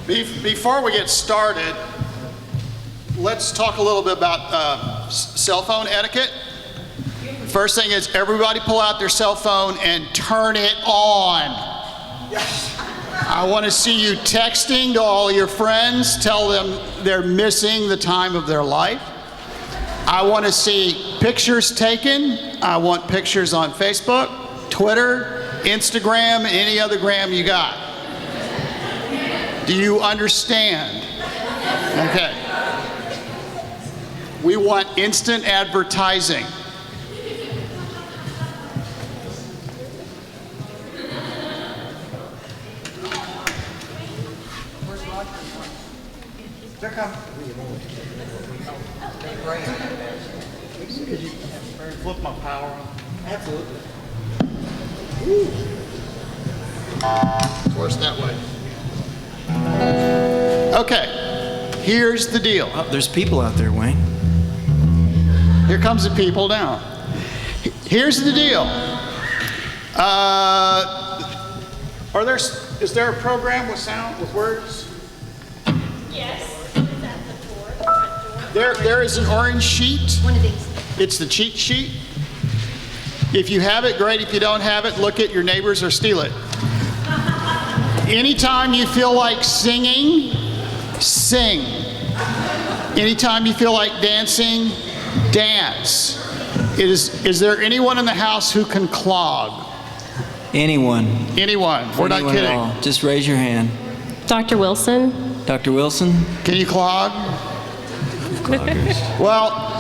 Before we get started, let's talk a little bit about cell phone etiquette. First thing is everybody pull out their cell phone and turn it on. Yes. I want to see you texting to all your friends, tell them they're missing the time of their life. I want to see pictures taken. I want pictures on Facebook, Twitter, Instagram, any other gram you got. Do you understand? Okay. We want instant advertising. They're coming. Could you flip my power on? Absolutely. Worse that way. Okay, here's the deal. Oh, there's people out there, Wayne. Here comes the people now. Here's the deal. Is there a program with sound, with words? Yes. Is that the front door? There is an orange sheet. One of these. It's the cheat sheet. If you have it, great. If you don't have it, look at your neighbors or steal it. Anytime you feel like singing, sing. Anytime you feel like dancing, dance. Is there anyone in the house who can clog? Anyone. Anyone. We're not Anyone at kidding. all. Just raise your hand. Dr. Wilson? Dr. Wilson? Can you clog? Cloggers. Well,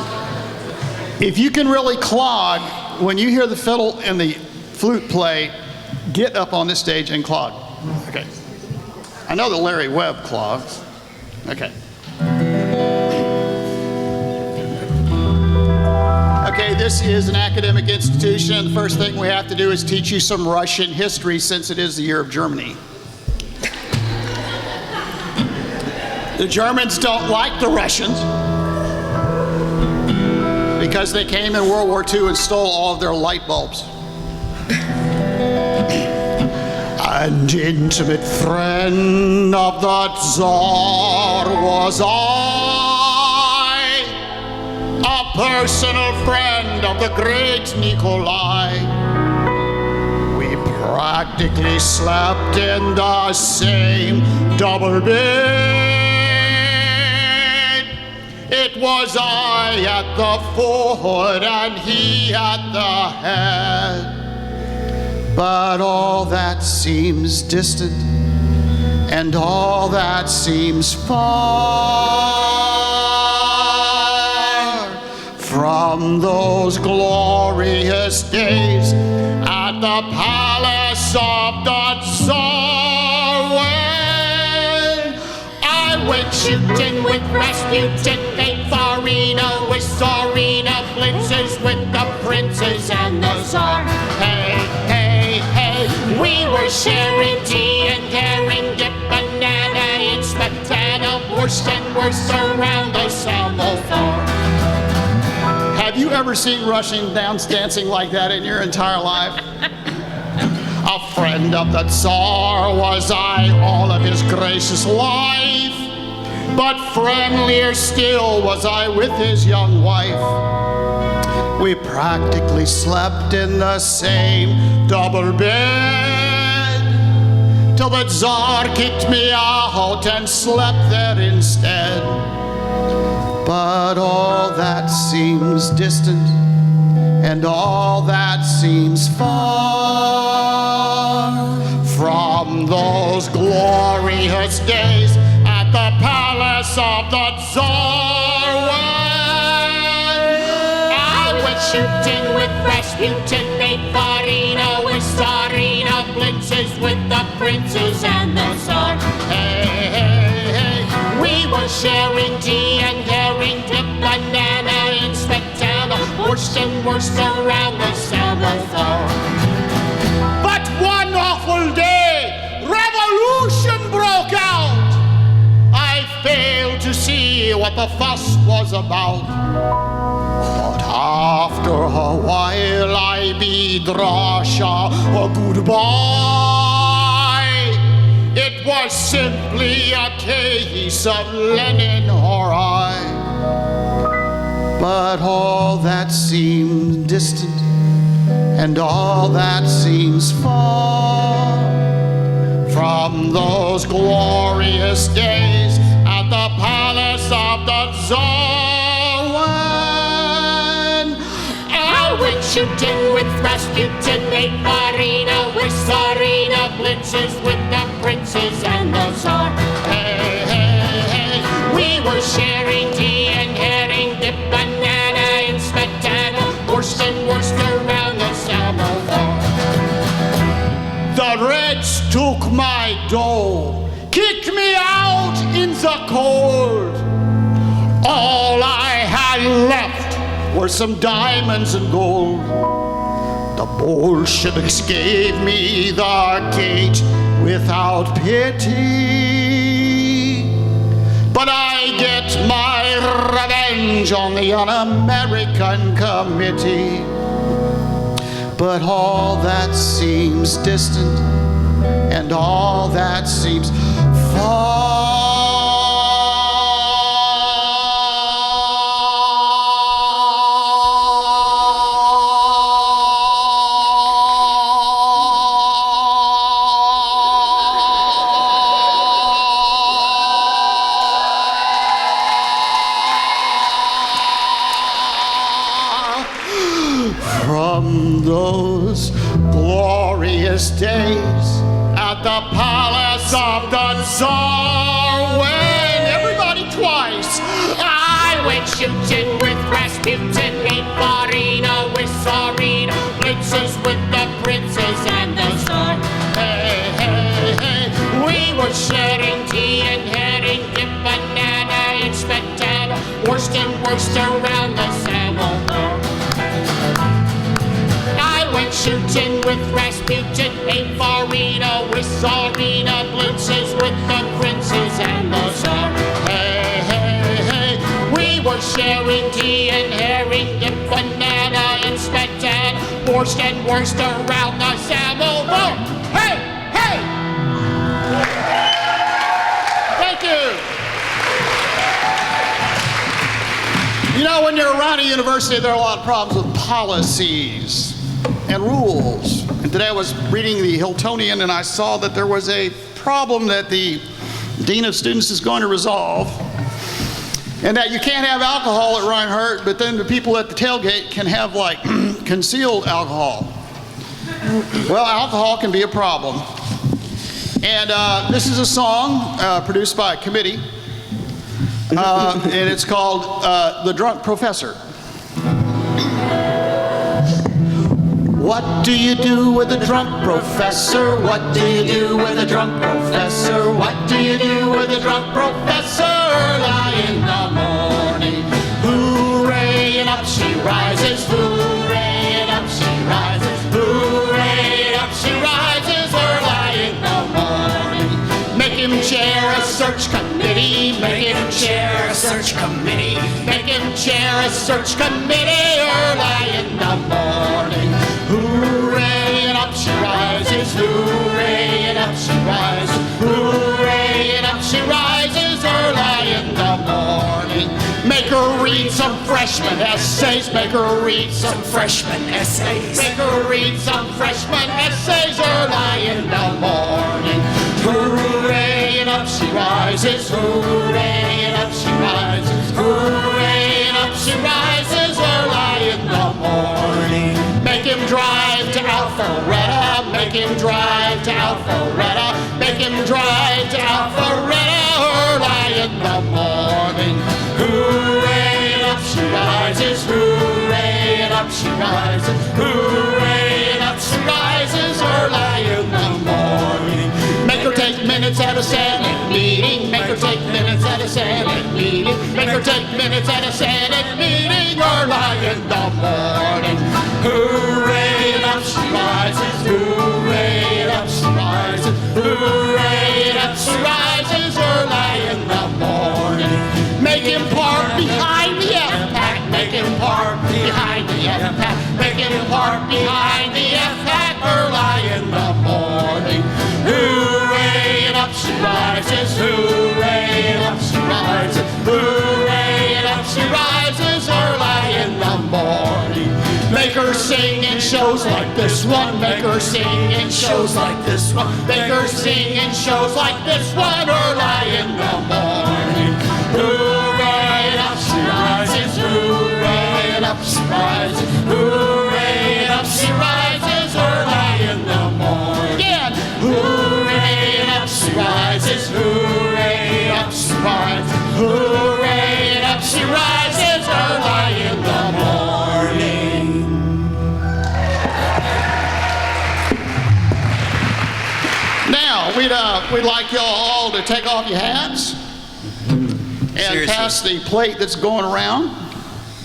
if you can really clog, when you hear the fiddle and the flute play, get up on this stage and clog. Okay. I know that Larry Webb clogs. Okay. Okay, this is an academic institution. The first thing we have to do is teach you some Russian history since it is the year of Germany. The Germans don't like the Russians because they came in World War II and stole all of their light bulbs. And intimate friend of the Tsar was I, a personal friend of the great Nikolai. We practically slept in the same double bed. It was I at the foot and he at the head. But all that seems distant, and all that seems far from those glorious days at the palace of the Tsar, when I went shooting with Rasputin, a Farina with Tsarina, blitzes with the princes and the Tsar. Hey, hey, hey, we were sharing tea and carrying dip, banana in smetana, worse and worse around the samovar. Have you ever seen Russian dance dancing like that in your entire life? A friend of the Tsar was I all of his gracious life, but friendlier still was I with his young wife. We practically slept in the same double bed till the Tsar kicked me out and slept there instead. But all that seems distant and all that seems far from those glorious days at the palace of the Tsar, when I went shooting with Rasputin, made Farina with Tsarina, blitzes with the princes and the Tsar. Hey, hey, hey, we were sharing tea and carrying dip, banana in smetana, worse and worse around the samovar. But one awful day, revolution broke out. I failed to see what the fuss was about. But after a while I bid Russia a goodbye. It was simply a case of Lenin or I. But all that seems distant and all that seems far from those glorious days at the palace of the Tsar, when I went shooting with Rasputin, ate Marina with Tsarina, blitzes with the princes and the Tsar. Hey, hey, hey, we were sharing tea and herring, dip banana and smetana, worst and worst around the samovar. The Reds took my dough, kicked me out in the cold. All I had left were some diamonds and gold. The Bolsheviks gave me the gate without pity. But I get my revenge on the Un-American Committee. But all that seems distant and all that seems far from those glorious days at the palace of the Tsar, when everybody twice I went shooting with Rasputin, ate Marina with Tsarina, blitzes with the princes and the Tsar. Hey, hey, hey, we were sharing tea and herring, dip banana and smetana, worst and worst around the samovar. Shooting with Rasputin, ate Farina with Tsarina, blitzes with the princes and the Tsar. Hey, hey, hey, we were sharing tea and herring, dip banana and smetana, worst and worst around the samovar. Hey, hey! Thank you. You know, when you're around a university, there are a lot of problems with policies and rules. And today I was reading the Hootennay and I saw that there was a problem that the Dean of Students is going to resolve, and that you can't have alcohol at Reinhardt, but then the people at the tailgate can have like concealed alcohol. Well, alcohol can be a problem. And this is a song produced by a committee, and it's called The Drunk Professor. What do you do with a drunk professor? What do you do with a drunk professor? What do you do with a drunk professor? Early in the morning, hooray, and up she rises, hooray, and up she rises, hooray, and up she rises, early in the morning. Make him chair a search committee, make him chair a search committee, make him chair a search committee, early in the morning. Hooray, and up she rises, hooray, and up she rises, hooray, and up she rises, early in the morning. Make her read some freshman essays, make her read some freshman essays, make her read some freshman essays, early in the morning. Hooray, and up she rises, hooray, and up she rises, hooray, and up she rises, early in the morning. Make him drive to Alpharetta, make him drive to Alpharetta, make him drive to Alpharetta, early in the morning. Hooray, and up she rises, hooray, and up she rises, hooray, and up she rises, early in the morning. Make her take minutes at a Senate meeting, make her take minutes at a Senate meeting, make her take minutes at a Senate meeting, early in the morning. Hooray, and up she rises, hooray, and up she rises, hooray, and up she rises, early in the morning. Make him park behind the F-pack, make him park behind the F-pack, make him park behind the F-pack, early in the morning. Hooray, and up she rises. hooray, and up she rises, hooray, and up she rises early in the morning. Make her sing in shows like this one, make her sing in shows like this one, make her sing in shows like this one early in the morning. Hooray, and up she rises, hooray, and up she rises, hooray, and up she rises early in the morning. Again, hooray, and up she rises, hooray, and up she rises, hooray, and up she rises early in the morning. Now, we'd like y'all all to take off your hats and Seriously. pass the plate that's going around.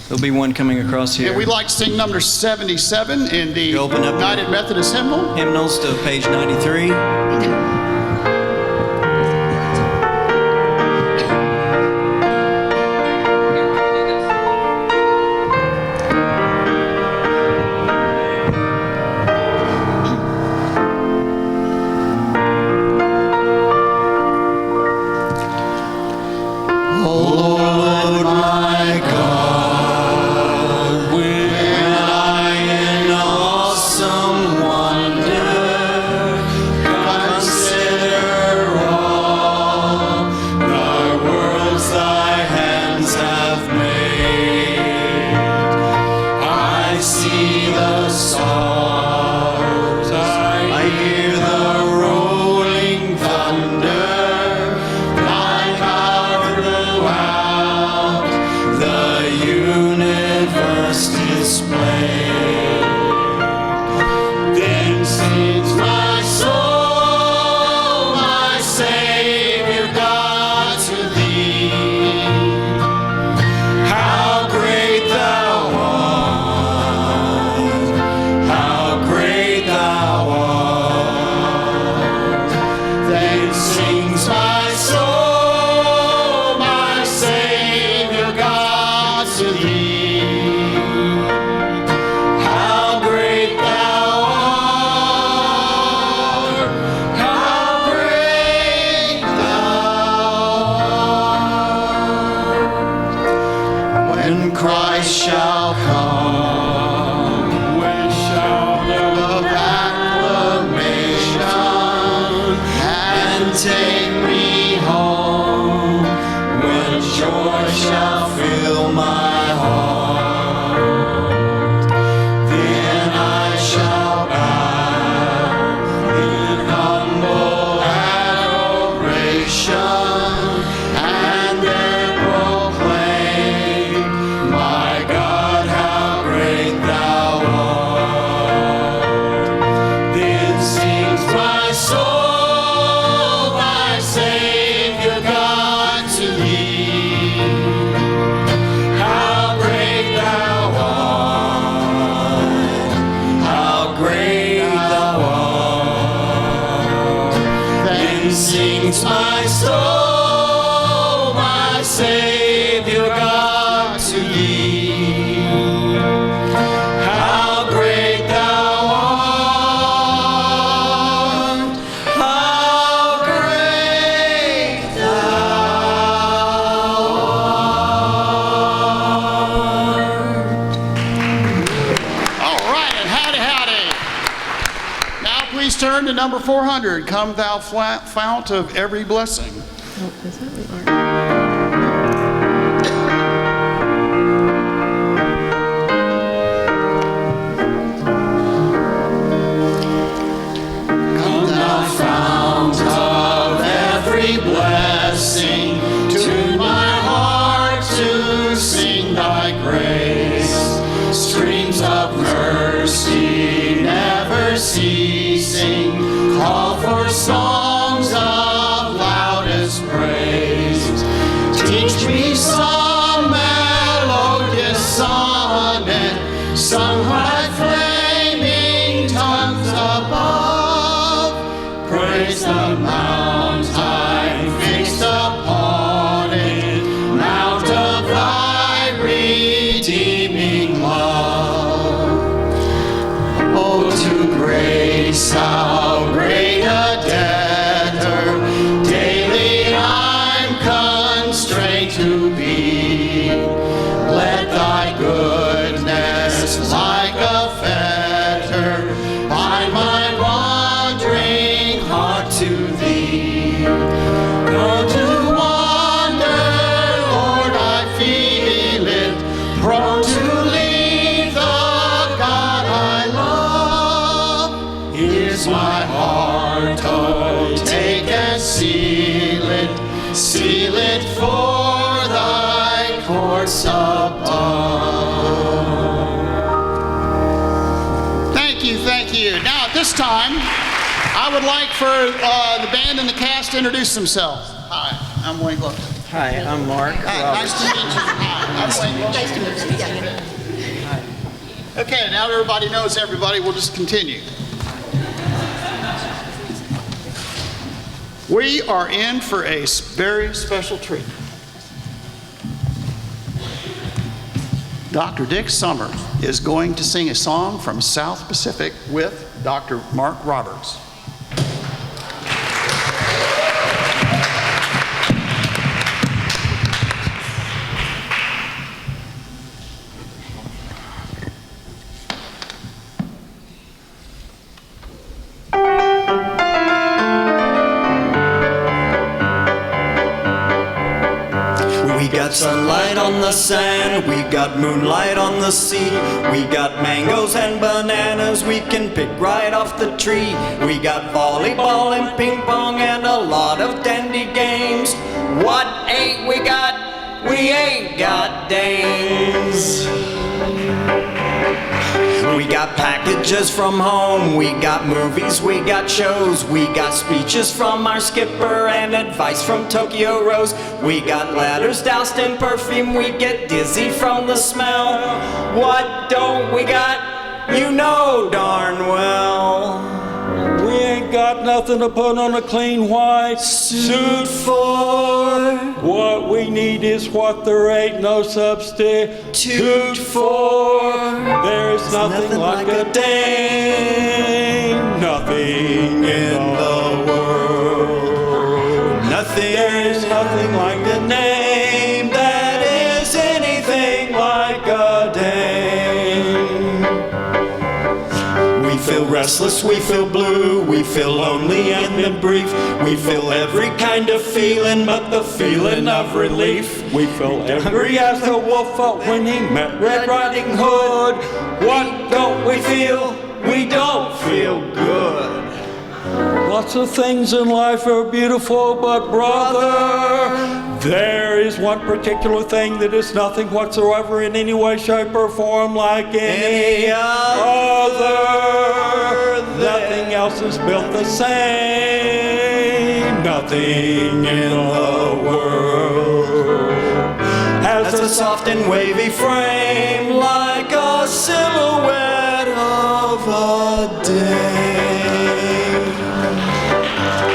There'll be one coming across here. And we'd like to sing number 77 in the You open up United Methodist Hymnal. Hymnals to page 93. sings my soul, my Savior God, to thee. How great thou art, how great thou art. All right, and howdy, howdy. Now please turn to number 400. Come thou fount of every blessing. Oh, is that the art? Come thou fount of every blessing, to my heart to sing thy grace. Streams of mercy never ceasing, call for songs of loudest praise. Teach me some melodious sonnet, sung by flaming tongues above. Praise the mount I fixed upon it, mount of thy redeeming love. Oh, to grace, how great a debtor daily I this time, I would like for the band and the cast to introduce themselves. Hi, I'm Wayne Lupton. Hi, I'm Mark. Nice to meet you. Hi, I'm Wayne Lupton. Nice to meet you. Okay, now that everybody knows everybody, we'll just continue. We are in for a very special treat. Dr. Dick Summer is going to sing a song from South Pacific with Dr. Mark Roberts. We got sunlight on the sand, we got moonlight on the sea, we got mangoes and bananas we can pick right off the tree. We got volleyball and ping pong and a lot of dandy games. What ain't we got? We ain't got dames. We got packages from home, we got movies, we got shows, we got speeches from our skipper and advice from Tokyo Rose. We got letters doused in perfume, we get dizzy from the smell. What don't we got? You know darn well. We ain't got nothing to put on a clean white Suit for, What we need is what there ain't no substitute for. There's nothing like a dame, nothing in the world. Nothing. There's nothing like a name that is anything like a dame. We feel restless, we feel blue, we feel lonely and then brief. We feel every kind of feeling but the feeling of relief. We feel angry as the wolf felt when he met Red Riding Hood. What don't we feel? We don't feel good. Lots of things in life are beautiful, but brother, there is one particular thing that is nothing whatsoever in any way, shape, or form like any other. Nothing else is built the same. Nothing in the world has That's a soft and wavy frame like a silhouette of a dame.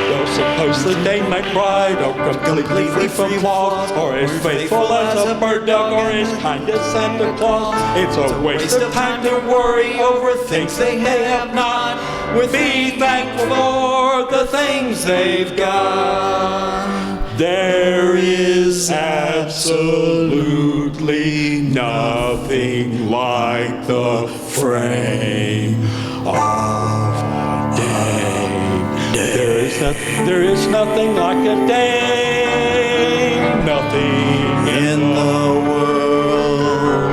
Though suppose the Dame McBride or completely from flaws, or as faithful as a bird dog, or as kind as Santa Claus, it's a waste of time to worry over things they may have not. Be thankful for the things they've got. There is absolutely nothing like the frame of a dame. There is nothing like a dame. Nothing in the world.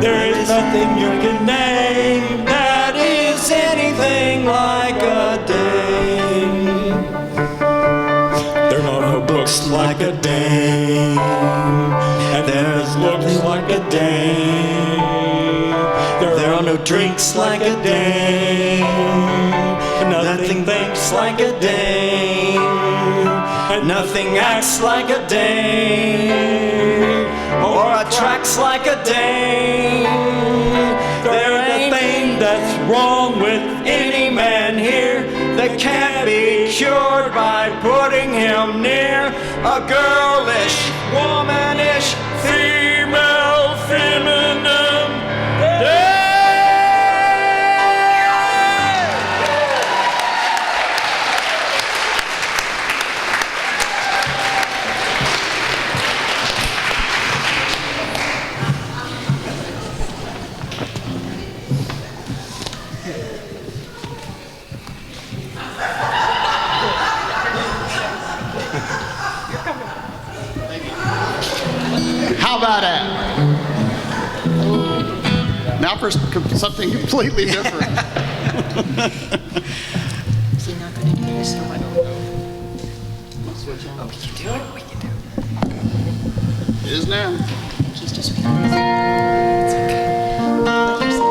There is nothing you can name that is anything like a dame. There are no books like a dame, and there's looks like a dame. There are no drinks like a dame, and nothing thinks like a dame, and nothing acts like a dame, or attracts like a dame. There ain't a thing that's wrong with any man here that can't be cured by putting him near a girlish, womanish, female, feminine dame. How about that? Now for something completely different. Is he not going to do this or what? Oh, we can do it. We can do it. It is now. He's just realizing. It's okay. Let him sing.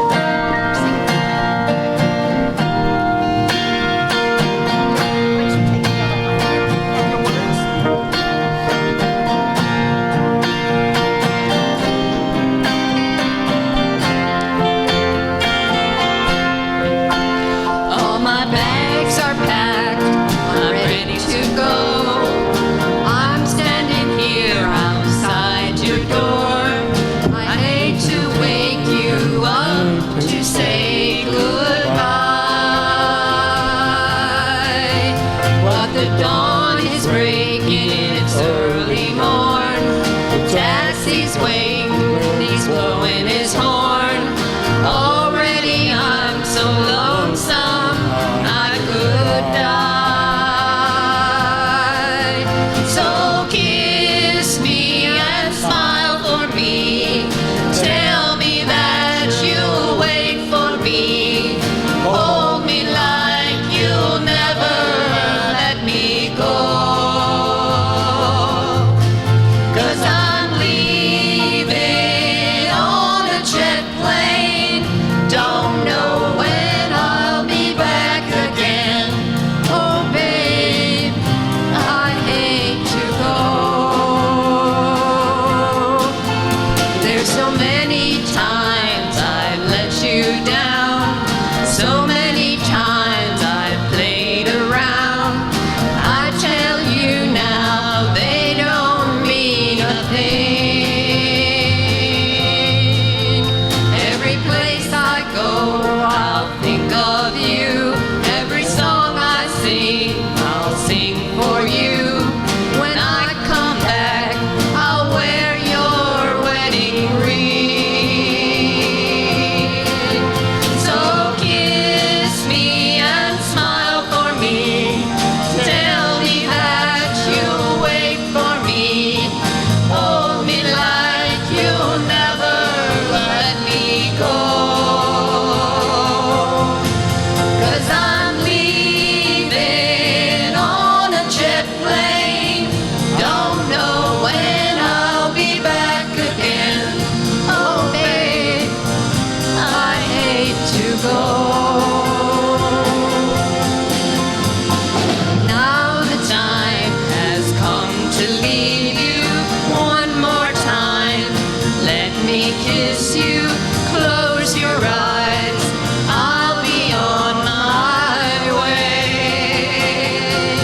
kiss you, close your eyes, I'll be on my way.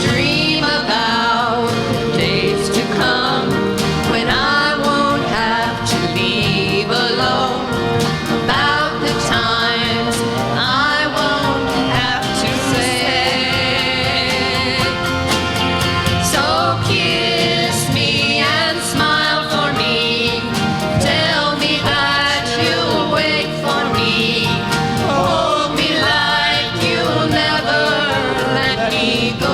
Dream about days to come when I won't have to leave alone, about the times I won't have to say. So kiss me and smile for me, tell me that you'll wait for me, hold me like you'll never let me go.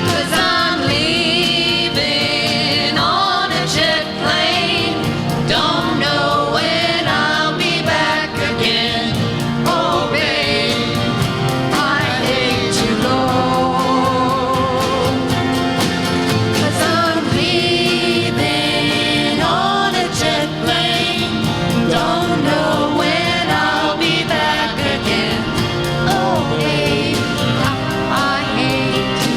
'Cause I'm leaving on a jet plane, don't know when I'll be back again. Oh babe, I hate to go. 'Cause I'm leaving on a jet plane, don't know when I'll be back again. Oh babe, I hate to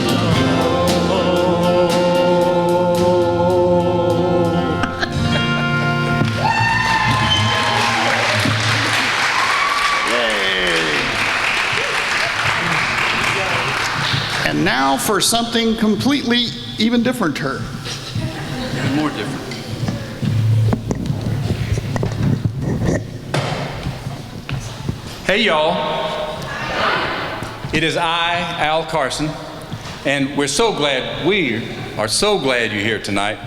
And now for something completely even different her. More different. Hey y'all, it is I, Al Carson, and we are so glad you're here tonight.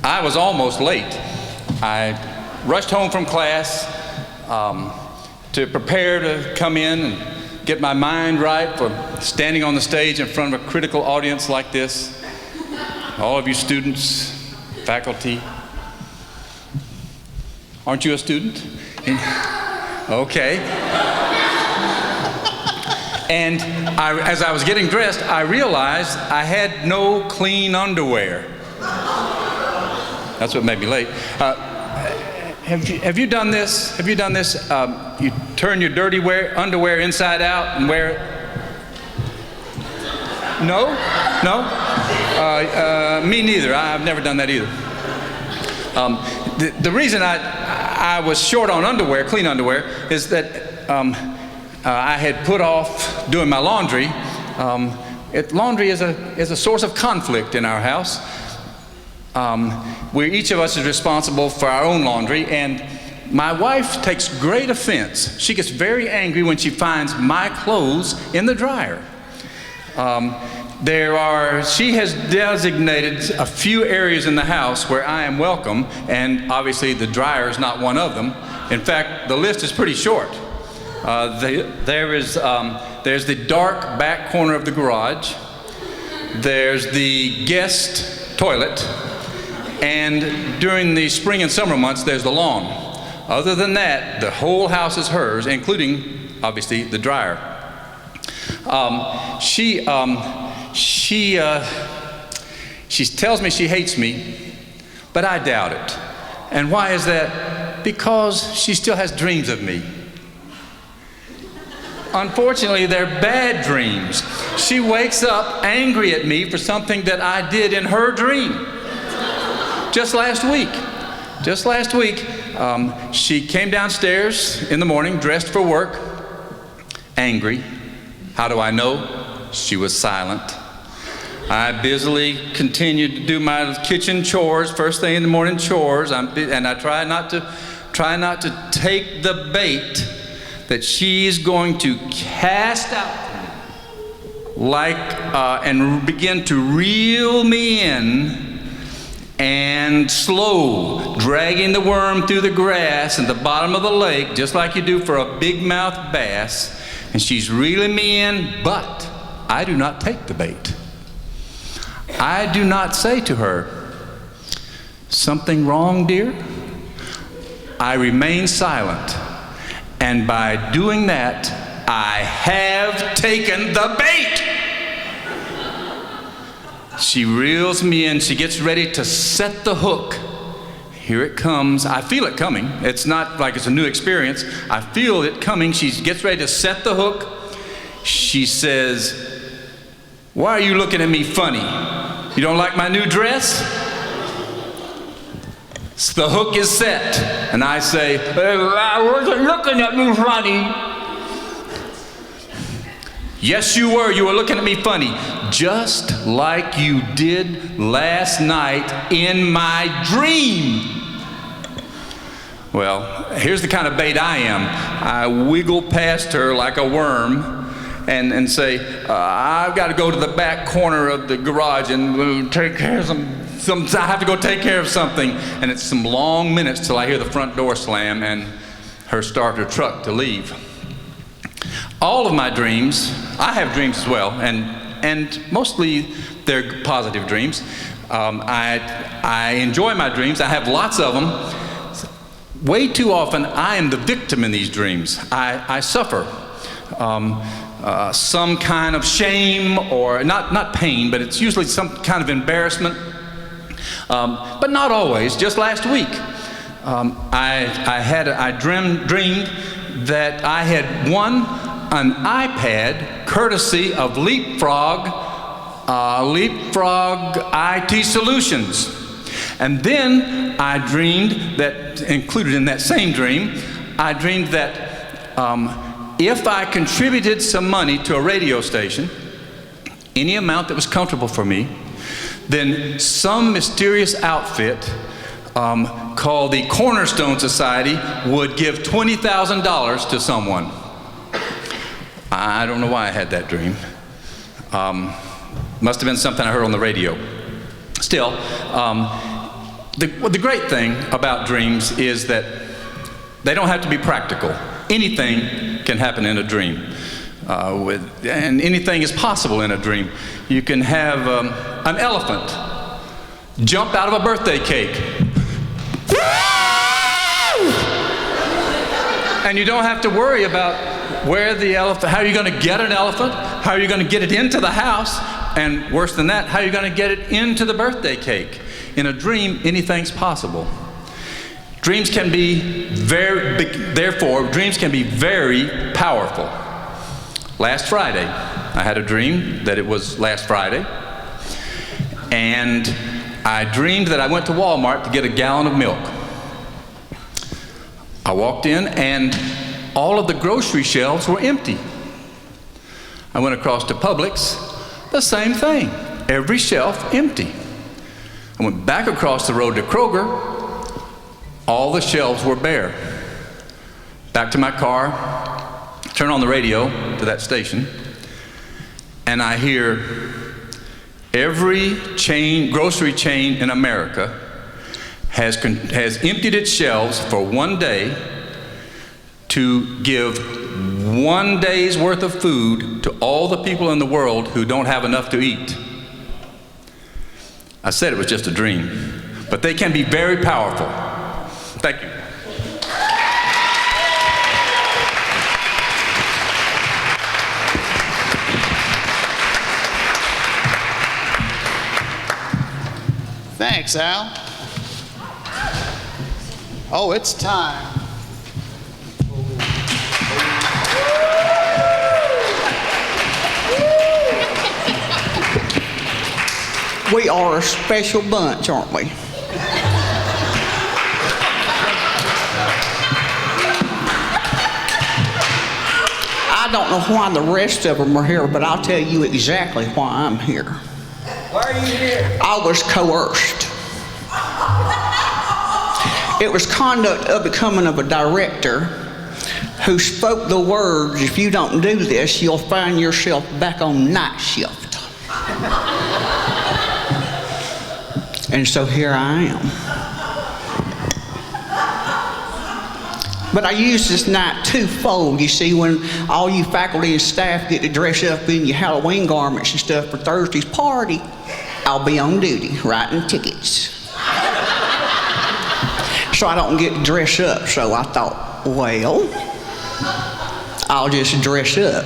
I was almost late. I rushed home from class to prepare to come in and get my mind right for standing on the stage in front of a critical audience like this. All of you students, faculty. Aren't you a student? Okay. And as I was getting dressed, I realized I had no clean underwear. That's what made me late. Have you done this? Have you done this? You turn your dirty underwear inside out and wear it? No? No? Me neither. I've never done that either. The reason I was short on underwear, clean underwear, is that I had put off doing my laundry. Laundry is a source of conflict in our house. Each of us is responsible for our own laundry, and my wife takes great offense. She gets very angry when she finds my clothes in the dryer. She has designated a few areas in the house where I am welcome, and obviously the dryer is not one of them. In fact, the list is pretty short. There's the dark back corner of the garage. There's the guest toilet. And during the spring and summer months, there's the lawn. Other than that, the whole house is hers, including, obviously, the dryer. She tells me she hates me, but I doubt it. And why is that? Because she still has dreams of me. Unfortunately, they're bad dreams. She wakes up angry at me for something that I did in her dream. Just last week, she came downstairs in the morning, dressed for work, angry. How do I know? She was silent. I busily continued to do my kitchen chores, first thing in the morning chores, and I try not to take the bait that she's going to cast out and begin to reel me in, and slow, dragging the worm through the grass at the bottom of the lake, just like you do for a big mouth bass. And she's reeling me in, but I do not take the bait. I do not say to her, "Something wrong, dear?" I remain silent. And by doing that, I have taken the bait. She reels me in. She gets ready to set the hook. Here it comes. I feel it coming. It's not like it's a new experience. I feel it coming. She gets ready to set the hook. She says, "Why are you looking at me funny? You don't like my new dress?" The hook is set, and I say, I wasn't looking at me funny. Yes, you were. You were looking at me funny, just like you did last night in my dream. Well, here's the kind of bait I am. I wiggle past her like a worm and say, I've got to go to the back corner of the garage and take care of I have to go take care of something. And it's some long minutes till I hear the front door slam and her start her truck to leave. All of my dreams, I have dreams as well, and mostly they're positive dreams. I enjoy my dreams. I have lots of them. Way too often, I am the victim in these dreams. I suffer some kind of shame, or not pain, but it's usually some kind of embarrassment. But not always. Just last week, I dreamed that I had won an iPad courtesy of Leapfrog IT Solutions. And then I dreamed that, included in that same dream, I dreamed that if I contributed some money to a radio station, any amount that was comfortable for me, then some mysterious outfit called the Cornerstone Society would give $20,000 to someone. I don't know why I had that dream. Must have been something I heard on the radio. Still, the great thing about dreams is that they don't have to be practical. Anything can happen in a dream. And anything is possible in a dream. You can have an elephant jump out of a birthday cake. And you don't have to worry about where the elephant, how are you going to get an elephant? How are you going to get it into the house? And worse than that, how are you going to get it into the birthday cake? In a dream, anything's possible. Dreams can be therefore, dreams can be very powerful. Last Friday, I had a dream that it was last Friday, and I dreamed that I went to Walmart to get a gallon of milk. I walked in, and all of the grocery shelves were empty. I went across to Publix, the same thing. Every shelf empty. I went back across the road to Kroger, all the shelves were bare. Back to my car, turn on the radio to that station, and I hear every grocery chain in America has emptied its shelves for one day to give 1 day's worth of food to all the people in the world who don't have enough to eat. I said it was just a dream, but they can be very powerful. Thank you. Thanks, Al. Oh, it's time. We are a special bunch, aren't we? I don't know why the rest of them are here, but I'll tell you exactly why I'm here. Why are you here? I was coerced. It was conduct unbecoming of a director who spoke the words, if you don't do this, you'll find yourself back on night shift. And so here I am. But I use this night twofold. You see, when all you faculty and staff get to dress up in your Halloween garments and stuff for Thursday's party, I'll be on duty writing tickets. So I don't get to dress up. So I thought, well, I'll just dress up.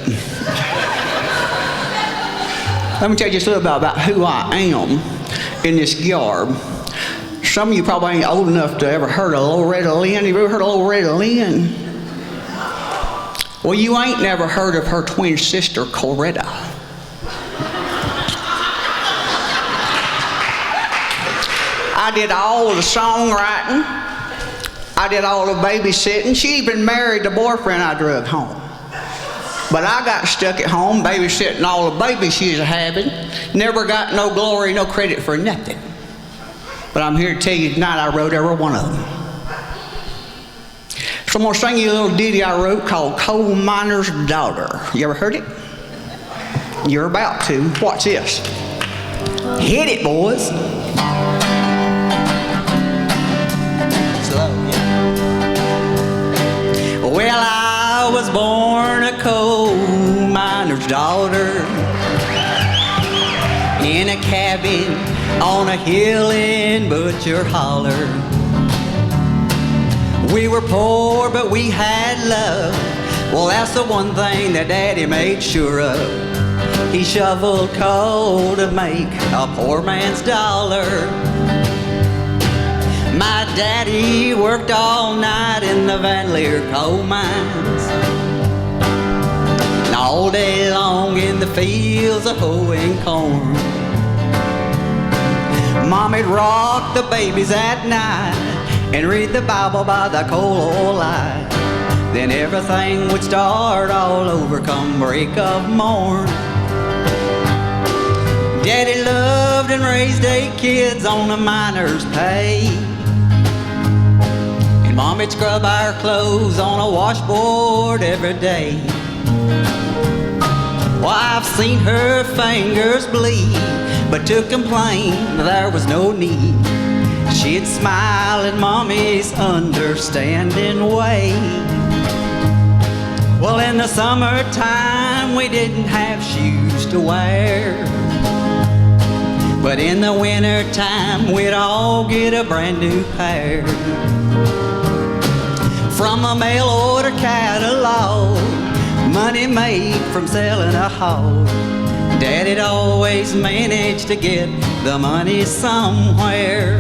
Let me tell you just a little bit about who I am in this garb. Some of you probably ain't old enough to ever heard of Loretta Lynn. Have you ever heard of Loretta Lynn? Well, you ain't never heard of her twin sister, Coretta. I did all the songwriting. I did all the babysitting. She even married the boyfriend I drug home. But I got stuck at home babysitting all the babies she was having. Never got no glory, no credit for nothing. But I'm here to tell you tonight I wrote every one of them. So I'm going to sing you a little ditty I wrote called Coal Miner's Daughter. You ever heard it? You're about to. Watch this. Hit it, boys. Slow, yeah. Well, I was born a coal miner's daughter in a cabin on a hill in Butcher Holler. We were poor, but we had love. Well, that's the one thing that Daddy made sure of. He shoveled coal to make a poor man's dollar. My daddy worked all night in the Van Leer coal mines, and all day long in the fields of hoeing corn. Mommy'd rock the babies at night and read the Bible by the coal oil light. Then everything would start all over come break of morn. Daddy loved and raised 8 kids on a miner's pay, and Mommy'd scrub our clothes on a washboard every day. Well, I've seen her fingers bleed, but to complain there was no need. She'd smile at Mommy's understanding way. Well, in the summertime we didn't have shoes to wear, but in the wintertime we'd all get a brand new pair. From a mail order catalog, money made from selling a hog, Daddy'd always manage to get the money somewhere.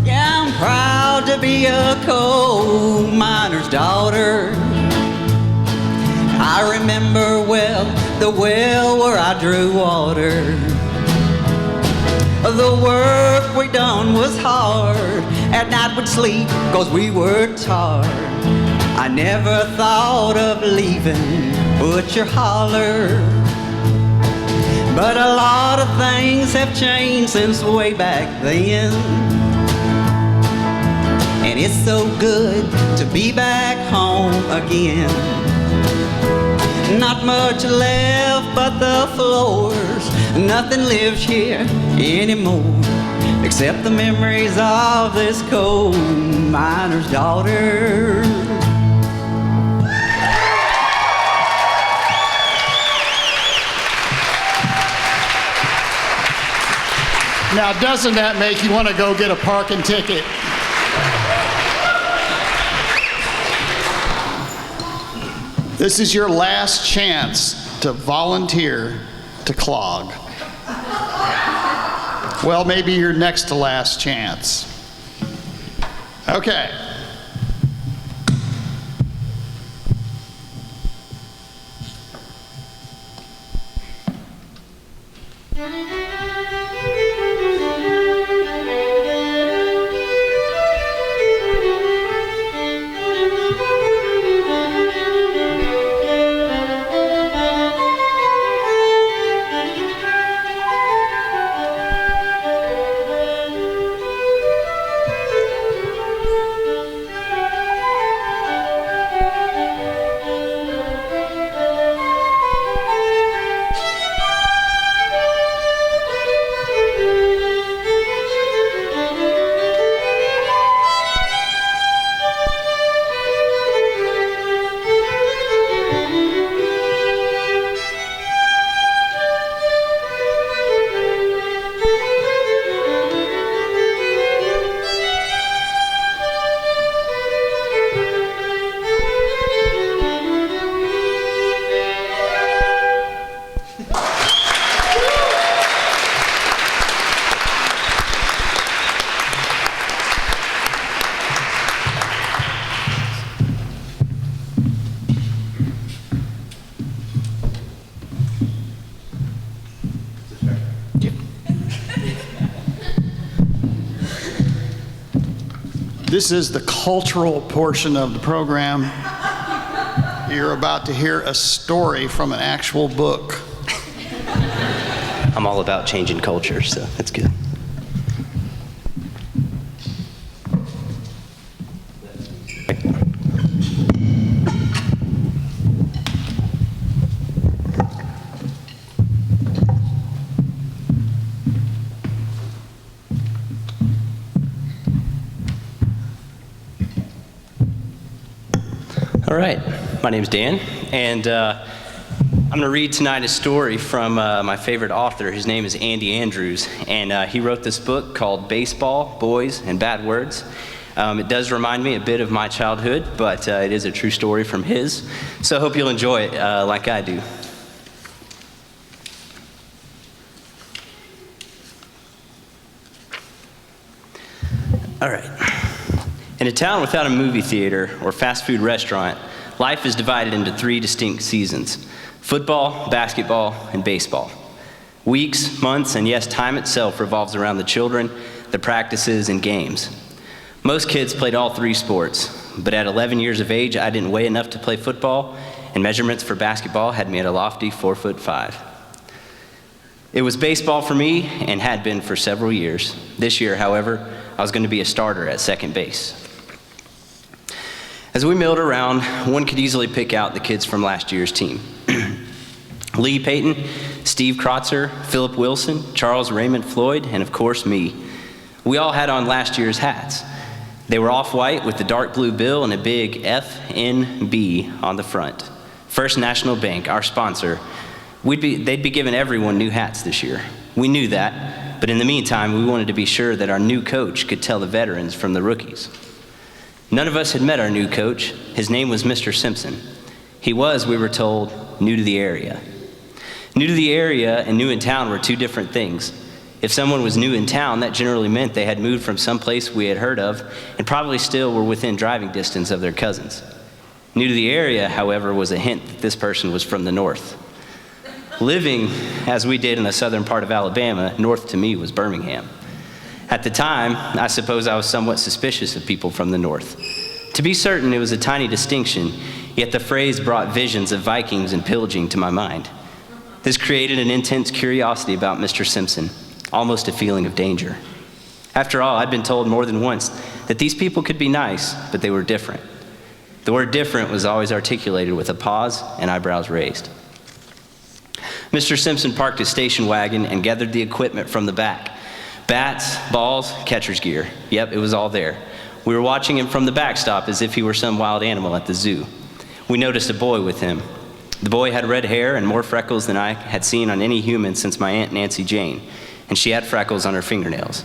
Yeah, I'm proud to be a coal miner's daughter. I remember well the well where I drew water. The work we done was hard. At night we'd sleep 'cause we were tired. I never thought of leaving Butcher Holler, but a lot of things have changed since way back then, and it's so good to be back home again. Not much left but the floors. Nothing lives here anymore except the memories of this coal miner's daughter. Now, doesn't that make you want to go get a parking ticket? This is your last chance to volunteer to clog. Well, maybe your next to last chance. Okay. This is the cultural portion of the program. You're about to hear a story from an actual book. I'm all about changing culture, so that's good. All right, my name's Dan, and I'm going to read tonight a story from my favorite author. His name is Andy Andrews, and he wrote this book called Baseball, Boys, and Bad Words. It does remind me a bit of my childhood, but it is a true story from his, so I hope you'll enjoy it like I do. All right. In a town without a movie theater or fast food restaurant, life is divided into 3 distinct seasons: football, basketball, and baseball. Weeks, months, and yes, time itself revolves around the children, the practices, and games. Most kids played all 3 sports, but at 11 years of age, I didn't weigh enough to play football, and measurements for basketball had me at a lofty 4'5". It was baseball for me and had been for several years. This year, however, I was going to be a starter at second base. As we milled around, one could easily pick out the kids from last year's team. Lee Payton, Steve Krotzer, Philip Wilson, Charles Raymond Floyd, and of course me. We all had on last year's hats. They were off-white with the dark blue bill and a big FNB on the front. First National Bank, our sponsor. They'd be giving everyone new hats this year. We knew that, but in the meantime, we wanted to be sure that our new coach could tell the veterans from the rookies. None of us had met our new coach. His name was Mr. Simpson. He was, we were told, new to the area. New to the area and new in town were 2 different things. If someone was new in town, that generally meant they had moved from some place we had heard of and probably still were within driving distance of their cousins. New to the area, however, was a hint that this person was from the north. Living, as we did in the southern part of Alabama, north to me was Birmingham. At the time, I suppose I was somewhat suspicious of people from the north. To be certain, it was a tiny distinction, yet the phrase brought visions of Vikings and pillaging to my mind. This created an intense curiosity about Mr. Simpson, almost a feeling of danger. After all, I'd been told more than once that these people could be nice, but they were different. The word different was always articulated with a pause and eyebrows raised. Mr. Simpson parked his station wagon and gathered the equipment from the back. Bats, balls, catcher's gear. Yep, it was all there. We were watching him from the backstop as if he were some wild animal at the zoo. We noticed a boy with him. The boy had red hair and more freckles than I had seen on any human since my Aunt Nancy Jane, and she had freckles on her fingernails.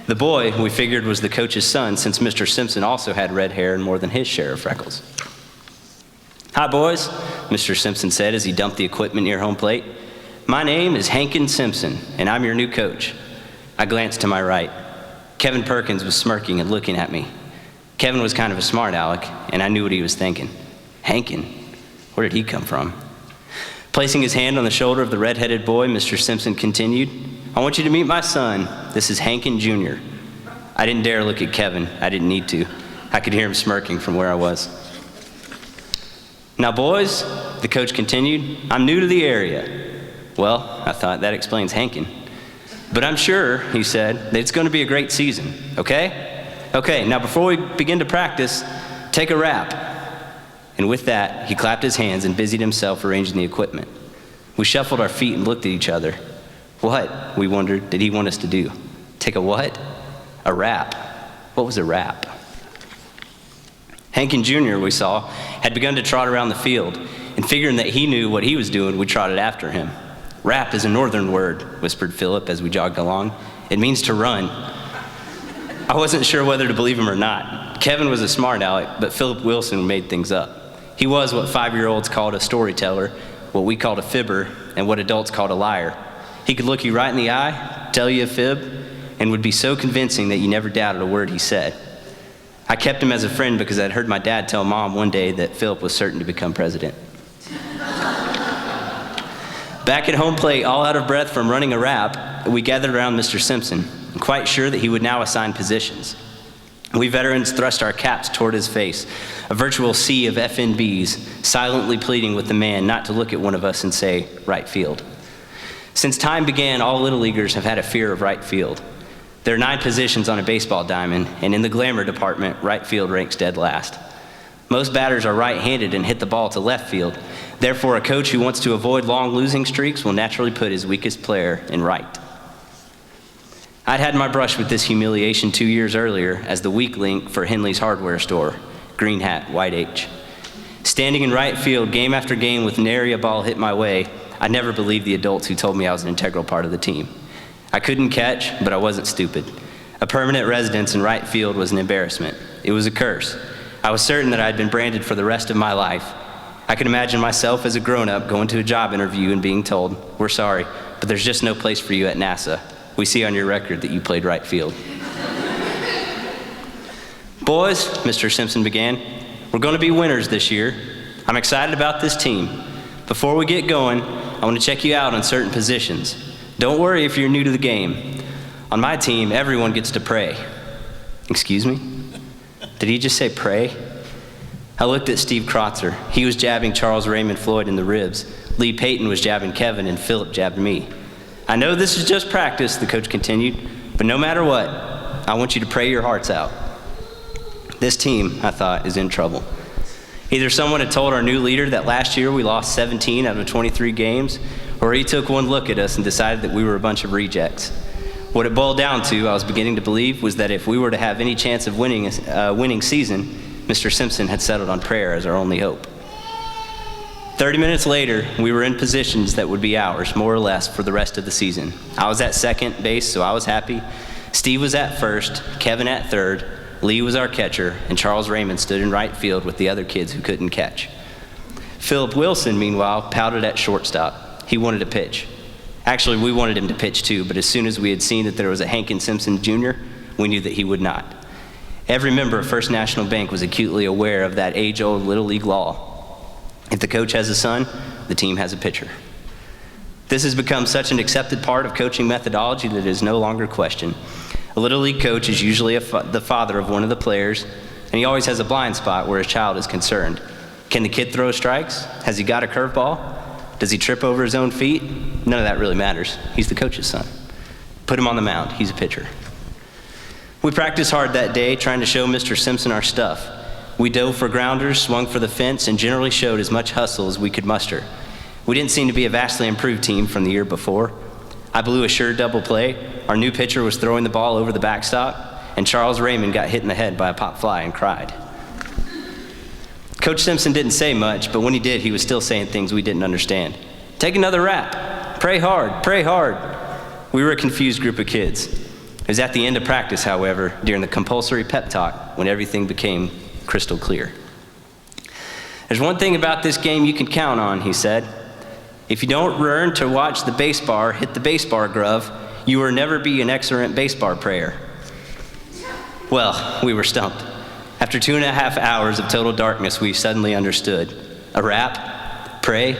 The boy, we figured, was the coach's son, since Mr. Simpson also had red hair and more than his share of freckles. "Hi, boys," Mr. Simpson said as he dumped the equipment near home plate. "My name is Hankin Simpson, and I'm your new coach." I glanced to my right. Kevin Perkins was smirking and looking at me. Kevin was kind of a smart aleck, and I knew what he was thinking. Hankin? Where did he come from? Placing his hand on the shoulder of the red-headed boy, Mr. Simpson continued, "I want you to meet my son. This is Hankin Jr." I didn't dare look at Kevin. I didn't need to. I could hear him smirking from where I was. "Now, boys," the coach continued, "I'm new to the area." Well, I thought, that explains Hankin. "But I'm sure," he said, "that it's going to be a great season, okay? Okay, now before we begin to practice, take a rap." And with that, he clapped his hands and busied himself arranging the equipment. We shuffled our feet and looked at each other. What, we wondered, did he want us to do? Take a what? A rap. What was a rap? Hankin Jr., we saw, had begun to trot around the field, and figuring that he knew what he was doing, we trotted after him. "Rap is a northern word," whispered Philip as we jogged along. "It means to run." I wasn't sure whether to believe him or not. Kevin was a smart aleck, but Philip Wilson made things up. He was what 5-year-olds called a storyteller, what we called a fibber, and what adults called a liar. He could look you right in the eye, tell you a fib, and would be so convincing that you never doubted a word he said. I kept him as a friend because I'd heard my dad tell Mom one day that Philip was certain to become president. Back at home plate, all out of breath from running a rap, we gathered around Mr. Simpson, quite sure that he would now assign positions. We veterans thrust our caps toward his face, a virtual sea of FNBs, silently pleading with the man not to look at one of us and say, right field. Since time began, all Little Leaguers have had a fear of right field. There are 9 positions on a baseball diamond, and in the glamour department, right field ranks dead last. Most batters are right-handed and hit the ball to left field. Therefore, a coach who wants to avoid long losing streaks will naturally put his weakest player in right. I'd had my brush with this humiliation 2 years earlier as the weak link for Henley's hardware store, green hat, white H. Standing in right field game after game with nary a ball hit my way, I never believed the adults who told me I was an integral part of the team. I couldn't catch, but I wasn't stupid. A permanent residence in right field was an embarrassment. It was a curse. I was certain that I'd been branded for the rest of my life. I could imagine myself as a grown-up going to a job interview and being told, "We're sorry, but there's just no place for you at NASA. We see on your record that you played right field." "Boys," Mr. Simpson began, "we're going to be winners this year. I'm excited about this team. Before we get going, I want to check you out on certain positions. Don't worry if you're new to the game. On my team, everyone gets to pray." Excuse me? Did he just say pray? I looked at Steve Krotzer. He was jabbing Charles Raymond Floyd in the ribs. Lee Payton was jabbing Kevin, and Philip jabbed me. "I know this is just practice," the coach continued, "but no matter what, I want you to pray your hearts out." This team, I thought, is in trouble. Either someone had told our new leader that last year we lost 17 out of 23 games, or he took one look at us and decided that we were a bunch of rejects. What it boiled down to, I was beginning to believe, was that if we were to have any chance of winning a winning season, Mr. Simpson had settled on prayer as our only hope. 30 minutes later, we were in positions that would be ours, more or less, for the rest of the season. I was at second base, so I was happy. Steve was at first, Kevin at third, Lee was our catcher, and Charles Raymond stood in right field with the other kids who couldn't catch. Philip Wilson, meanwhile, pouted at shortstop. He wanted to pitch. Actually, we wanted him to pitch too, but as soon as we had seen that there was a Hankin Simpson Jr., we knew that he would not. Every member of First National Bank was acutely aware of that age-old Little League law. If the coach has a son, the team has a pitcher. This has become such an accepted part of coaching methodology that it is no longer questioned. A Little League coach is usually the father of one of the players, and he always has a blind spot where his child is concerned. Can the kid throw strikes? Has he got a curveball? Does he trip over his own feet? None of that really matters. He's the coach's son. Put him on the mound. He's a pitcher. We practiced hard that day, trying to show Mr. Simpson our stuff. We dove for grounders, swung for the fence, and generally showed as much hustle as we could muster. We didn't seem to be a vastly improved team from the year before. I blew a sure double play. Our new pitcher was throwing the ball over the backstop, and Charles Raymond got hit in the head by a pop fly and cried. Coach Simpson didn't say much, but when he did, he was still saying things we didn't understand. "Take another rap. Pray hard. Pray hard." We were a confused group of kids. It was at the end of practice, however, during the compulsory pep talk, when everything became crystal clear. "There's one thing about this game you can count on," he said. "If you don't learn to watch the base bar hit the base bar glove, you will never be an excellent base bar prayer." Well, we were stumped. After 2.5 hours of total darkness, we suddenly understood. A rap? Pray?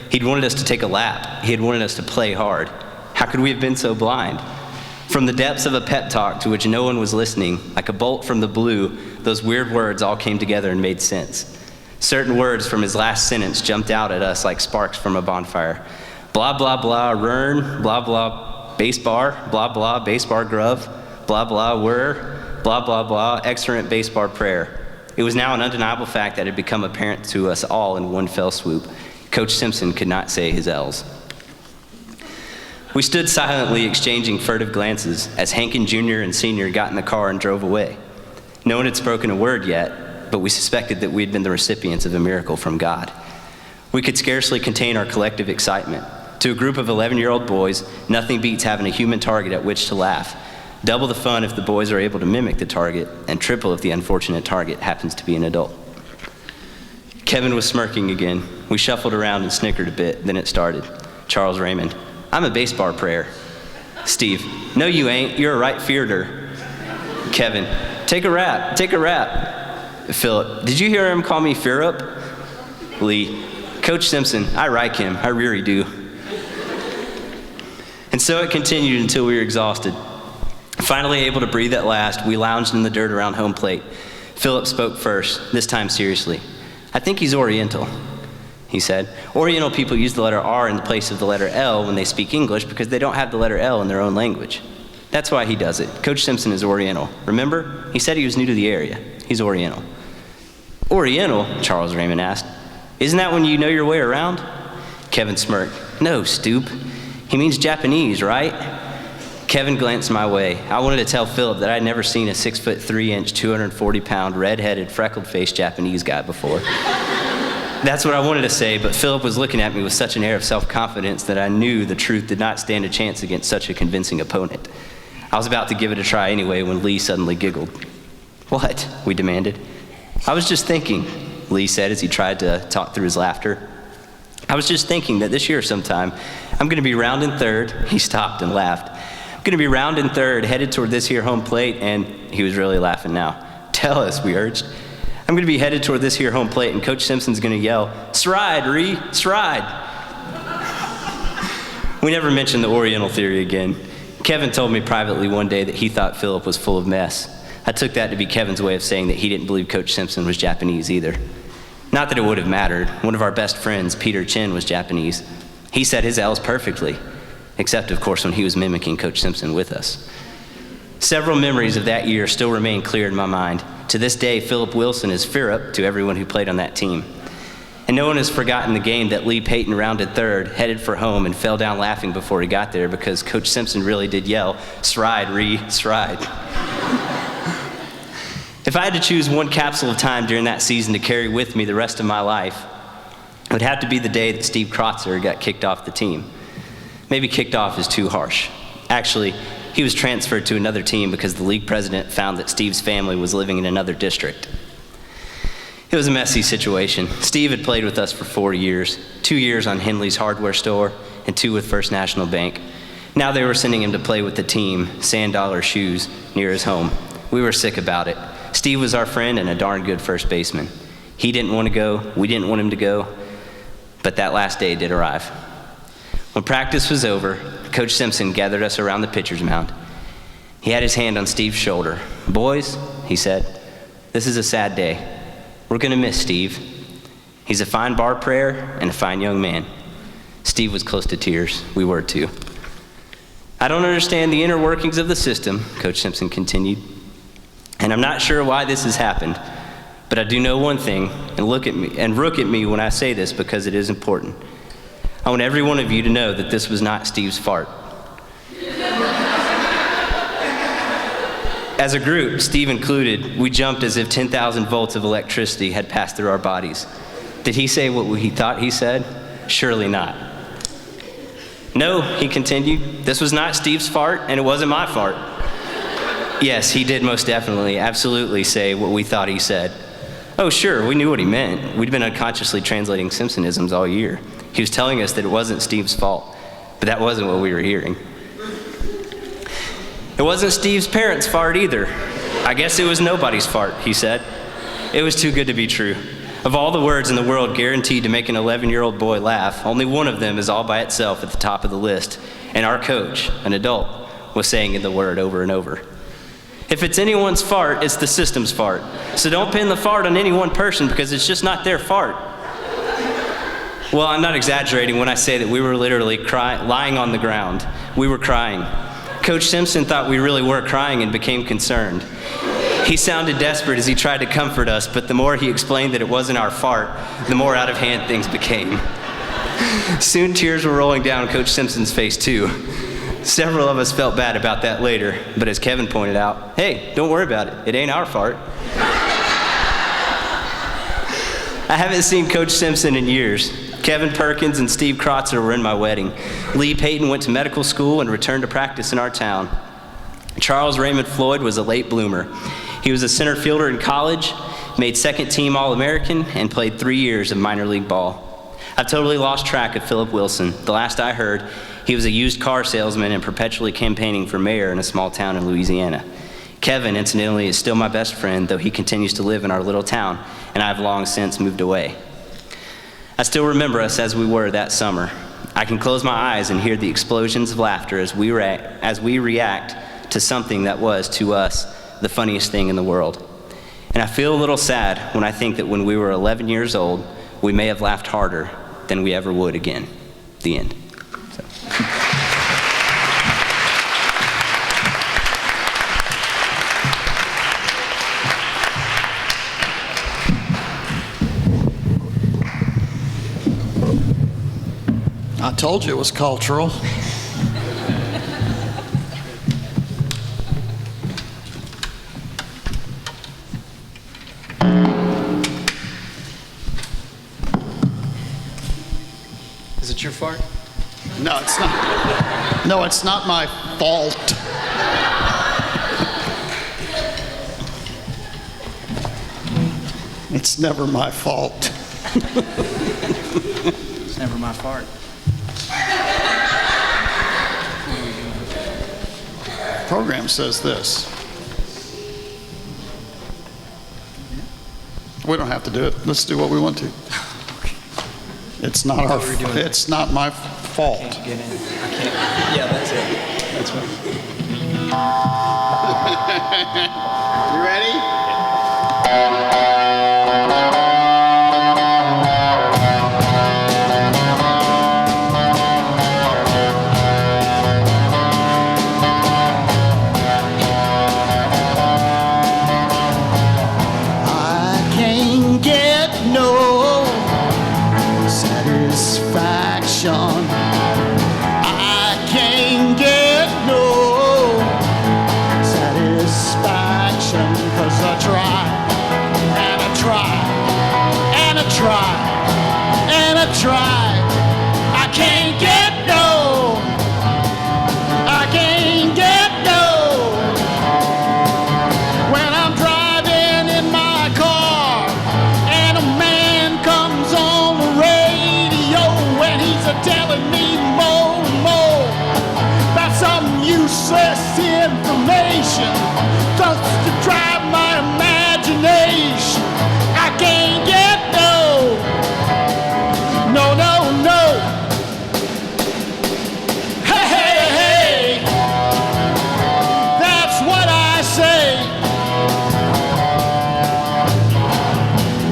He'd wanted us to take a lap. He had wanted us to play hard. How could we have been so blind? From the depths of a pep talk to which no one was listening, like a bolt from the blue, those weird words all came together and made sense. Certain words from his last sentence jumped out at us like sparks from a bonfire. Blah, blah, blah, rern, blah, blah, base bar, blah, blah, base bar glove, blah, blah, whir, blah, blah, blah, excellent base bar prayer. It was now an undeniable fact that had become apparent to us all in one fell swoop. Coach Simpson could not say his L's. We stood silently exchanging furtive glances as Hankin Jr. and Sr. got in the car and drove away. No one had spoken a word yet, but we suspected that we had been the recipients of a miracle from God. We could scarcely contain our collective excitement. To a group of 11-year-old boys, nothing beats having a human target at which to laugh. Double the fun if the boys are able to mimic the target, and triple if the unfortunate target happens to be an adult. Kevin was smirking again. We shuffled around and snickered a bit, then it started. Charles Raymond: "I'm a base bar prayer." Steve: "No, you ain't. You're a right fielder." Kevin: Take a rap. Take a rap." Philip: "Did you hear him call me Fearup?" Lee: "Coach Simpson, I like him. I really do." And so it continued until we were exhausted. Finally able to breathe at last, we lounged in the dirt around home plate. Philip spoke first, this time seriously. "I think he's Oriental," he said. "Oriental people use the letter R in the place of the letter L when they speak English because they don't have the letter L in their own language. That's why he does it. Coach Simpson is Oriental. Remember? He said he was new to the area. He's Oriental." "Oriental?" Charles Raymond asked. "Isn't that when you know your way around?" Kevin smirked. "No, Stoop. He means Japanese, right?" Kevin glanced my way. I wanted to tell Philip that I'd never seen a 6'3", 240-pound, red-headed, freckled-faced Japanese guy before. That's what I wanted to say, but Philip was looking at me with such an air of self-confidence that I knew the truth did not stand a chance against such a convincing opponent. I was about to give it a try anyway when Lee suddenly giggled. "What?" we demanded. "I was just thinking," Lee said as he tried to talk through his laughter. "I was just thinking that this year sometime, I'm going to be round in third." He stopped and laughed. "I'm going to be round in third, headed toward this here home plate," and he was really laughing now. "Tell us," we urged. "I'm going to be headed toward this here home plate, and Coach Simpson's going to yell, 'Stride, Ree, stride!'" We never mentioned the Oriental theory again. Kevin told me privately one day that he thought Philip was full of mess. I took that to be Kevin's way of saying that he didn't believe Coach Simpson was Japanese either. Not that it would have mattered. One of our best friends, Peter Chin, was Japanese. He said his L's perfectly, except, of course, when he was mimicking Coach Simpson with us. Several memories of that year still remain clear in my mind. To this day, Philip Wilson is Firup to everyone who played on that team. And no one has forgotten the game that Lee Payton rounded third, headed for home, and fell down laughing before he got there because Coach Simpson really did yell, "Stride, Ree, stride." If I had to choose one capsule of time during that season to carry with me the rest of my life, it would have to be the day that Steve Krotzer got kicked off the team. Maybe kicked off is too harsh. Actually, he was transferred to another team because the league president found that Steve's family was living in another district. It was a messy situation. Steve had played with us for 4 years, 2 years on Henley's hardware store and 2 with First National Bank. Now they were sending him to play with the team, Sand Dollar Shoes, near his home. We were sick about it. Steve was our friend and a darn good first baseman. He didn't want to go, we didn't want him to go, but that last day did arrive. When practice was over, Coach Simpson gathered us around the pitcher's mound. He had his hand on Steve's shoulder. "Boys," he said, "this is a sad day. We're going to miss Steve. He's a fine bar prayer and a fine young man." Steve was close to tears. We were too. "I don't understand the inner workings of the system," Coach Simpson continued, "and I'm not sure why this has happened, but I do know one thing, and look at me when I say this because it is important. I want every one of you to know that this was not Steve's fart." As a group, Steve included, we jumped as if 10,000 volts of electricity had passed through our bodies. Did he say what he thought he said? Surely not. "No," he continued, "this was not Steve's fart, and it wasn't my fart." Yes, he did most definitely, absolutely say what we thought he said. Oh, sure, we knew what he meant. We'd been unconsciously translating Simpsonisms all year. He was telling us that it wasn't Steve's fault, but that wasn't what we were hearing. "It wasn't Steve's parents' fart either. I guess it was nobody's fart," he said. It was too good to be true. Of all the words in the world guaranteed to make an 11-year-old boy laugh, only one of them is all by itself at the top of the list, and our coach, an adult, was saying the word over and over. If it's anyone's fart, it's the system's fart. So don't pin the fart on any one person because it's just not their fart. Well, I'm not exaggerating when I say that we were literally lying on the ground. We were crying. Coach Simpson thought we really were crying and became concerned. He sounded desperate as he tried to comfort us, but the more he explained that it wasn't our fart, the more out of hand things became. Soon tears were rolling down Coach Simpson's face too. Several of us felt bad about that later, but as Kevin pointed out, hey, don't worry about it. It ain't our fart. I haven't seen Coach Simpson in years. Kevin Perkins and Steve Krotzer were in my wedding. Lee Payton went to medical school and returned to practice in our town. Charles Raymond Floyd was a late bloomer. He was a center fielder in college, made second-team All-American, and played 3 years of minor league ball. I've totally lost track of Philip Wilson. The last I heard, he was a used car salesman and perpetually campaigning for mayor in a small town in Louisiana. Kevin, incidentally, is still my best friend, though he continues to live in our little town, and I've long since moved away. I still remember us as we were that summer. I can close my eyes and hear the explosions of laughter as we react to something that was, to us, the funniest thing in the world. And I feel a little sad when I think that when we were 11 years old, we may have laughed harder than we ever would again. The end. So. I told you it was cultural. Is it your fart? No, it's not. No, it's not my fault. It's never my fault. It's never my fart. Program says this. We don't have to do it. Let's do what we want to. It's not our. It's not my fault. Get in. I can't. Yeah, that's it. That's right. You ready? I can't get no satisfaction, 'cause I try and I try and I try and I try. I can't get no, I can't get no. When I'm driving in my car and a man comes on the radio and he's telling me more and more about some useless information just to drive my imagination. I can't get no, no, no, no. Hey, hey, hey, that's what I say.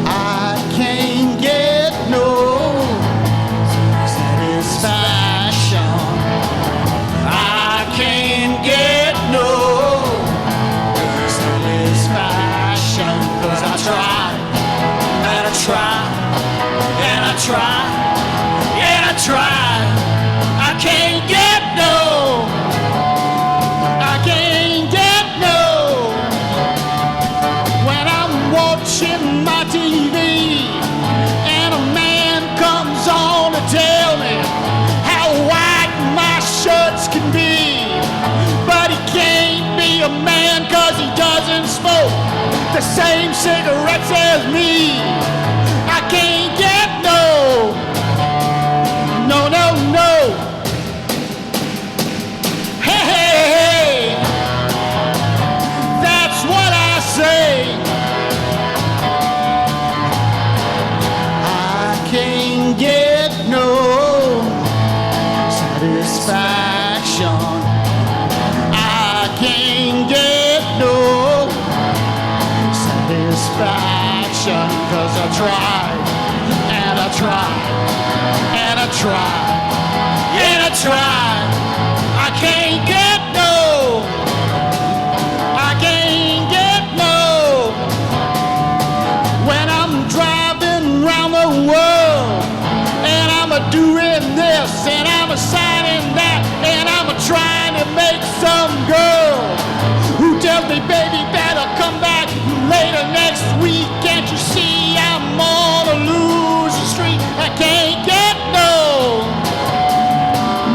I can't get no satisfaction. I can't get no satisfaction, 'cause I try and I try and I try and I try. I can't get no, I can't get no. When I'm watching my TV and a man comes on to tell me how white my shirts can be, but he can't be a man 'cause he doesn't smoke the same cigarettes as me. I can't get no, no, no, no. Hey, hey, hey, that's what I say. I can't get no satisfaction. I can't get no satisfaction, 'cause I try and I try and I try and I try. I can't get no, I can't get no. When I'm driving around the world and I'm doing this and I'm signing that and I'm trying to make some girl who tells me, baby, better come back later next week. Can't you see I'm on a losing streak? I can't get no,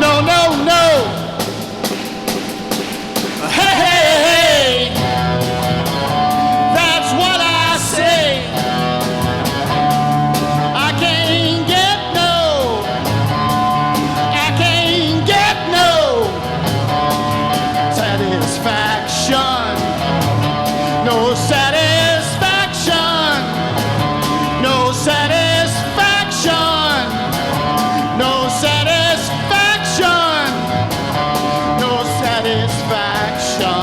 no, no, no. Hey, hey, hey, that's what I say. I can't get no, I can't get no satisfaction, no satisfaction, no satisfaction, no satisfaction, no satisfaction.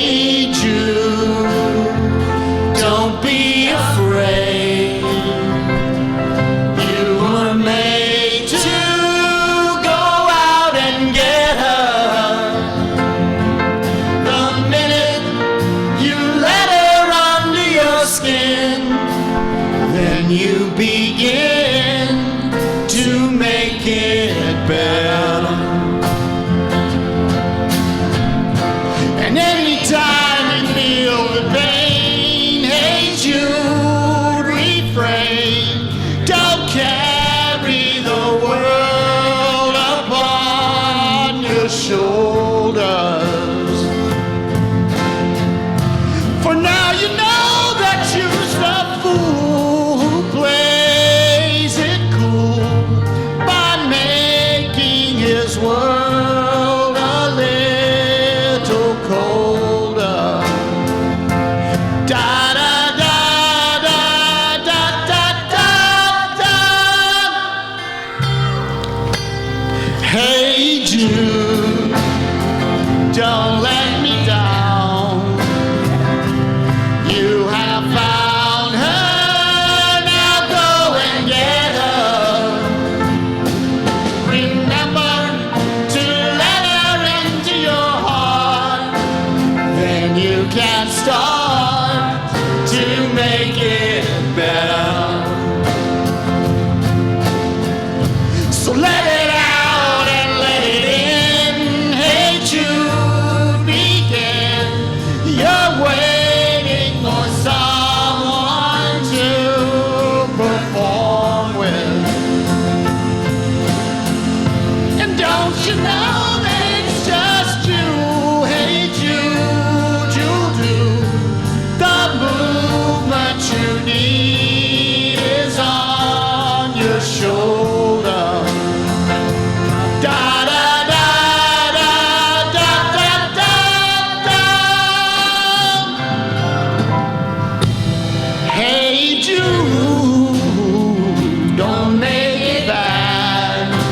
begin to make it better. And anytime you feel the pain, hey Jude, refrain. Don't carry the world upon your shoulders. For now you know that you're the fool who plays it cool by making his world a little colder. Da da da da da da da da. Hey Jude, don't let me down. You have found her, now go and get her. Remember to let her into your heart, then you can start to make it better. So let it out and let it in. Hey Jude, begin. You're waiting for someone to perform with. And don't you know that it's just you? Hey Jude, you'll do the movement you need is on your shoulder. Da da da da da da da da. Hey Jude, don't make it bad.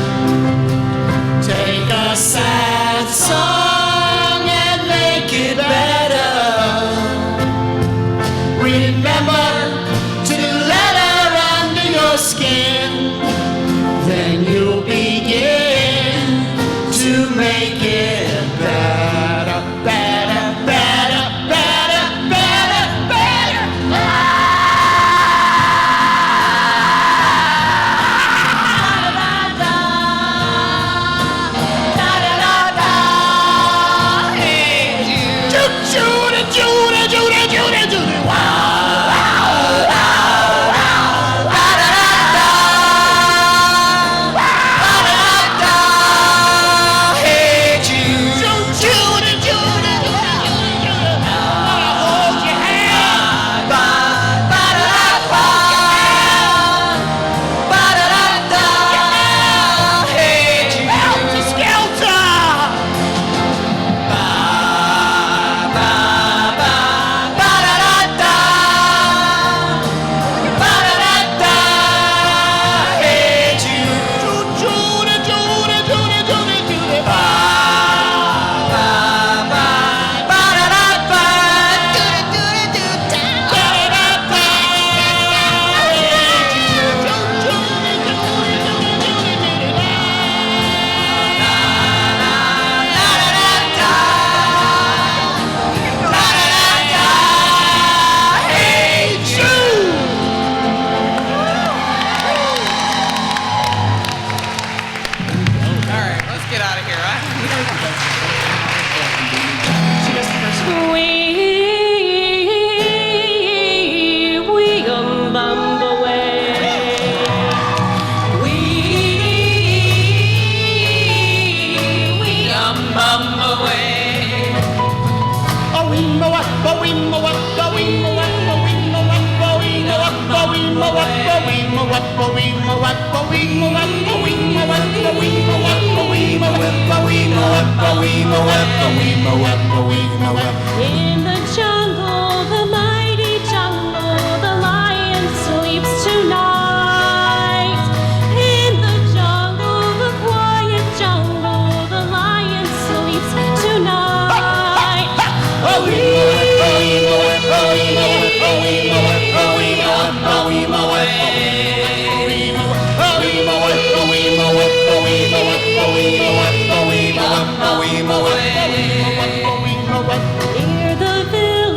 Take a sad song and make it better. Remember to let her under your skin, then you'll begin to make it better, better, better, better, better, better. Jude, Jude, Jude, Jude, Jude, Jude. Wow, wow, wow, wow. Hey Jude, Jude, Jude, Jude, Jude. Wanna hold your hand. Hey Jude, helter skelter. Hey Jude, Jude, Jude, Jude, Jude, Jude. Hey Jude. All right, let's get out of here, right? We bump away. We Bum away. In the jungle, the mighty jungle, the lion sleeps tonight. In the jungle, the quiet jungle, the lion sleeps tonight. Near the village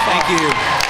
Thank you.